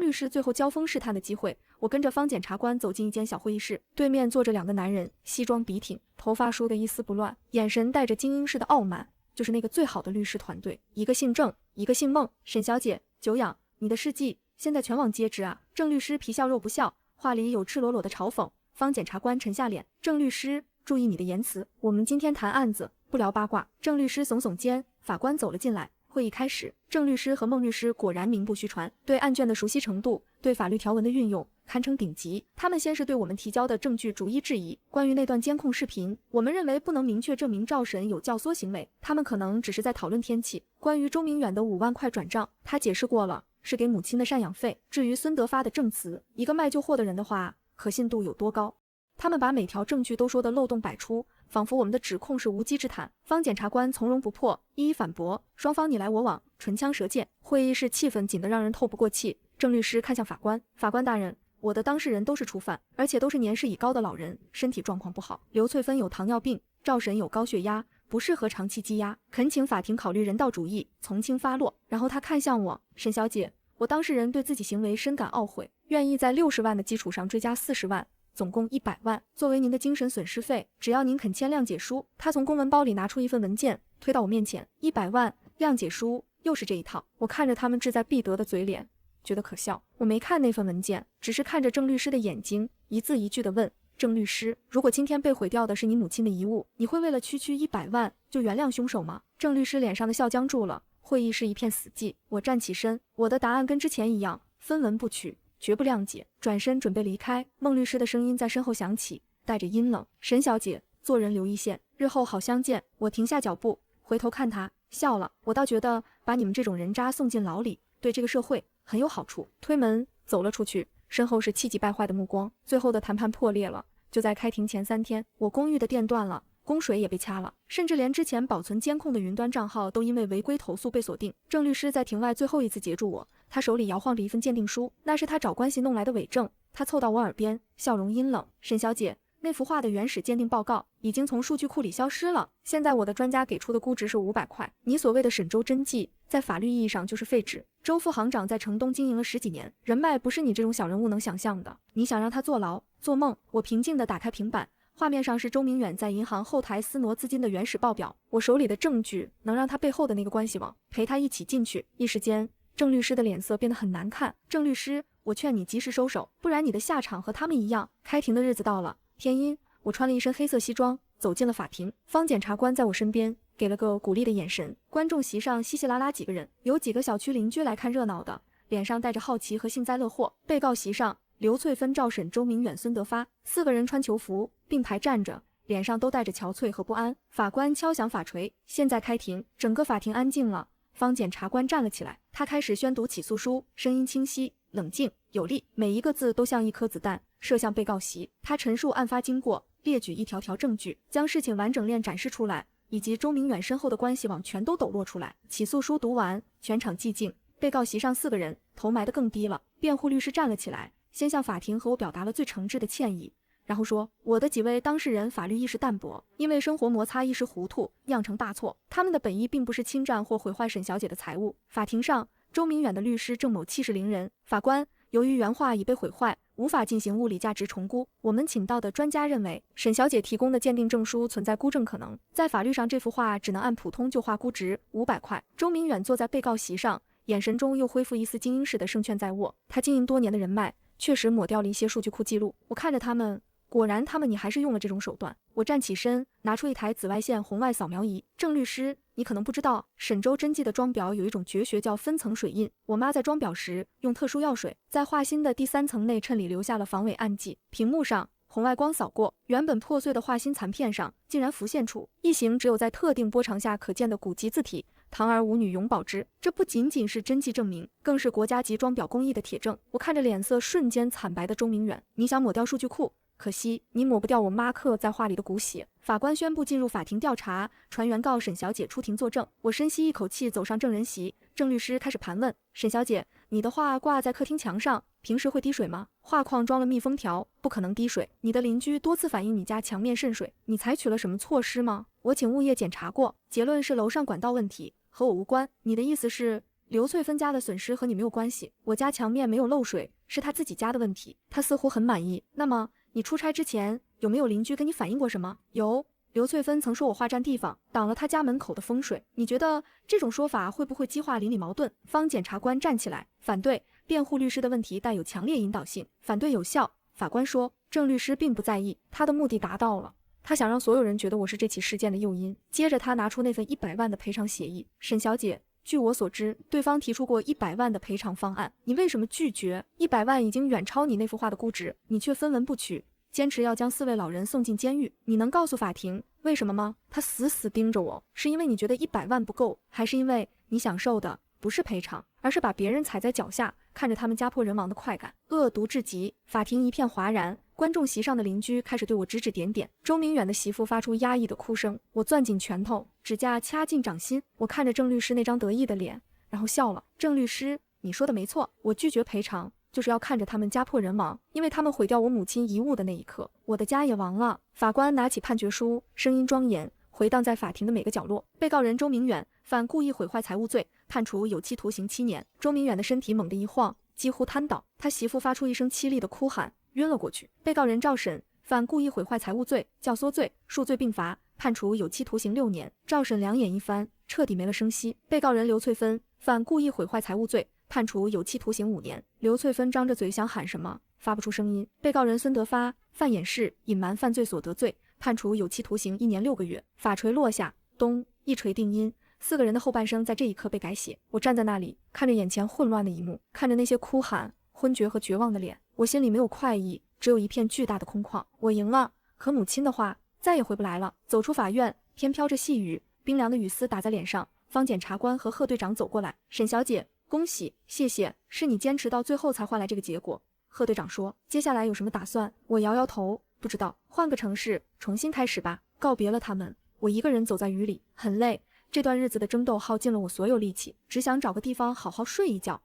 律师最后交锋试探的机会。我跟着方检察官走进一间小会议室，对面坐着2个男人，西装笔挺，头发梳得一丝不乱，眼神带着精英式的傲慢，就是那个最好的律师团队。一个姓郑，一个姓孟。沈小姐，久仰，你的事迹现在全网皆知啊。郑律师皮笑肉不笑，话里有赤裸裸的嘲讽。方检察官沉下脸，郑律师，注意你的言辞，我们今天谈案子，不聊八卦。郑律师耸耸肩，法官走了进来。会议开始，郑律师和孟律师果然名不虚传，对案卷的熟悉程度，对法律条文的运用堪称顶级。他们先是对我们提交的证据逐一质疑。关于那段监控视频，我们认为不能明确证明赵婶有教唆行为，他们可能只是在讨论天气。关于周明远的5万块转账，他解释过了，是给母亲的赡养费。至于孙德发的证词，一个卖旧货的人的话，可信度有多高？他们把每条证据都说得漏洞百出，仿佛我们的指控是无稽之谈。方检察官从容不迫，一一反驳，双方你来我往，唇枪舌剑。会议室气氛紧得让人透不过气。郑律师看向法官，法官大人，我的当事人都是初犯，而且都是年事已高的老人，身体状况不好。刘翠芬有糖尿病，赵婶有高血压，不适合长期羁押，恳请法庭考虑人道主义，从轻发落。然后他看向我，沈小姐，我当事人对自己行为深感懊悔，愿意在60万的基础上追加40万。总共100万，作为您的精神损失费，只要您肯签谅解书。他从公文包里拿出一份文件，推到我面前，100万，谅解书，又是这一套。我看着他们志在必得的嘴脸，觉得可笑。我没看那份文件，只是看着郑律师的眼睛，一字一句地问，郑律师，如果今天被毁掉的是你母亲的遗物，你会为了区100万就原谅凶手吗？郑律师脸上的笑僵住了，会议室一片死寂。我站起身，我的答案跟之前一样，分文不取，绝不谅解。转身准备离开，孟律师的声音在身后响起，带着阴冷，沈小姐，做人留一线，日后好相见。我停下脚步，回头看他，笑了。我倒觉得把你们这种人渣送进牢里，对这个社会很有好处。推门走了出去，身后是气急败坏的目光。最后的谈判破裂了。就在开庭前3天，我公寓的电断了，供水也被掐了，甚至连之前保存监控的云端账号都因为违规投诉被锁定。郑律师在庭外最后一次截住我，他手里摇晃着一份鉴定书，那是他找关系弄来的伪证。他凑到我耳边，笑容阴冷，沈小姐，那幅画的原始鉴定报告已经从数据库里消失了，现在我的专家给出的估值是500块，你所谓的沈周真迹在法律意义上就是废纸。周副行长在城东经营了10几年，人脉不是你这种小人物能想象的。你想让他坐牢做梦？我平静地打开平板，画面上是周明远在银行后台私挪资金的原始报表，我手里的证据能让他背后的那个关系网陪他一起进去。一时间，郑律师的脸色变得很难看。郑律师，我劝你及时收手，不然你的下场和他们一样。开庭的日子到了，天阴，我穿了一身黑色西装，走进了法庭。方检察官在我身边给了个鼓励的眼神。观众席上稀稀拉拉几个人，有几个小区邻居来看热闹的，脸上带着好奇和幸灾乐祸。被告席上，刘翠芬、赵审、周明远、孙德发4个人穿囚服并排站着，脸上都带着憔悴和不安。法官敲响法锤，现在开庭。整个法庭安静了。方检察官站了起来，他开始宣读起诉书，声音清晰、冷静、有力，每一个字都像一颗子弹射向被告席。他陈述案发经过，列举一条条证据，将事情完整链展示出来，以及周明远身后的关系网全都抖落出来。起诉书读完，全场寂静。被告席上4个人头埋得更低了。辩护律师站了起来，先向法庭和我表达了最诚挚的歉意，然后说，我的几位当事人法律意识淡薄，因为生活摩擦一时糊涂，酿成大错。他们的本意并不是侵占或毁坏沈小姐的财物。法庭上，周明远的律师郑某气势凌人。法官，由于原画已被毁坏，无法进行物理价值重估，我们请到的专家认为，沈小姐提供的鉴定证书存在估证可能，在法律上这幅画只能按普通旧画估值500块。周明远坐在被告席上，眼神中又恢复一丝精英式的胜券在握。他经营多年的人脉确实抹掉了一些数据库记录。我看着他们，果然你还是用了这种手段。我站起身，拿出一台紫外线红外扫描仪。郑律师，你可能不知道，沈周真迹的装裱有一种绝学叫分层水印。我妈在装裱时用特殊药水，在画心的第3层内衬里留下了防伪暗记。屏幕上红外光扫过，原本破碎的画心残片上竟然浮现出一行只有在特定波长下可见的古籍字体：堂而无女永保之。这不仅仅是真迹证明，更是国家级装裱工艺的铁证。我看着脸色瞬间惨白的周明远，你想抹掉数据库，可惜你抹不掉我妈刻在画里的骨血。法官宣布进入法庭调查，传原告沈小姐出庭作证。我深吸一口气，走上证人席。郑律师开始盘问：沈小姐，你的画挂在客厅墙上，平时会滴水吗？画框装了密封条，不可能滴水。你的邻居多次反映你家墙面渗水，你采取了什么措施吗？我请物业检查过，结论是楼上管道问题，和我无关。你的意思是刘翠芬家的损失和你没有关系？我家墙面没有漏水，是她自己家的问题。她似乎很满意。那么你出差之前有没有邻居跟你反映过什么？有，刘翠芬曾说我画占地方，挡了她家门口的风水。你觉得这种说法会不会激化邻里矛盾？方检察官站起来反对。辩护律师的问题带有强烈引导性，反对有效。法官说，郑律师并不在意，他的目的达到了。他想让所有人觉得我是这起事件的诱因。接着他拿出那份100万的赔偿协议。沈小姐，据我所知，对方提出过100万的赔偿方案，你为什么拒绝？100万已经远超你那幅画的估值，你却分文不取，坚持要将4位老人送进监狱。你能告诉法庭为什么吗？他死死盯着我，是因为你觉得100万不够，还是因为你享受的不是赔偿，而是把别人踩在脚下，看着他们家破人亡的快感？恶毒至极。法庭一片哗然，观众席上的邻居开始对我指指点点。周明远的媳妇发出压抑的哭声，我攥紧拳头，指甲掐进掌心。我看着郑律师那张得意的脸，然后笑了。郑律师，你说的没错，我拒绝赔偿，就是要看着他们家破人亡，因为他们毁掉我母亲遗物的那一刻，我的家也亡了。法官拿起判决书，声音庄严，回荡在法庭的每个角落。被告人周明远犯故意毁坏财物罪，判处有期徒刑7年。周明远的身体猛地一晃，几乎瘫倒，他媳妇发出一声凄厉的哭喊，晕了过去。被告人赵审犯故意毁坏财物罪、教唆罪，数罪并罚，判处有期徒刑6年。赵审两眼一翻，彻底没了声息。被告人刘翠芬犯故意毁坏财物罪，判处有期徒刑5年。刘翠芬张着嘴想喊什么，发不出声音。被告人孙德发犯掩饰、隐瞒犯罪所得罪，判处有期徒刑1年6个月。法锤落下，咚，一锤定音，4个人的后半生在这一刻被改写。我站在那里，看着眼前混乱的一幕，看着那些哭喊、昏厥和绝望的脸，我心里没有快意，只有一片巨大的空旷。我赢了，可母亲的话再也回不来了。走出法院，天飘着细雨，冰凉的雨丝打在脸上。方检察官和贺队长走过来，沈小姐，恭喜，谢谢，是你坚持到最后才换来这个结果。贺队长说，接下来有什么打算？我摇摇头，不知道，换个城市，重新开始吧。告别了他们，我一个人走在雨里，很累。这段日子的争斗耗尽了我所有力气，只想找个地方好好睡一觉，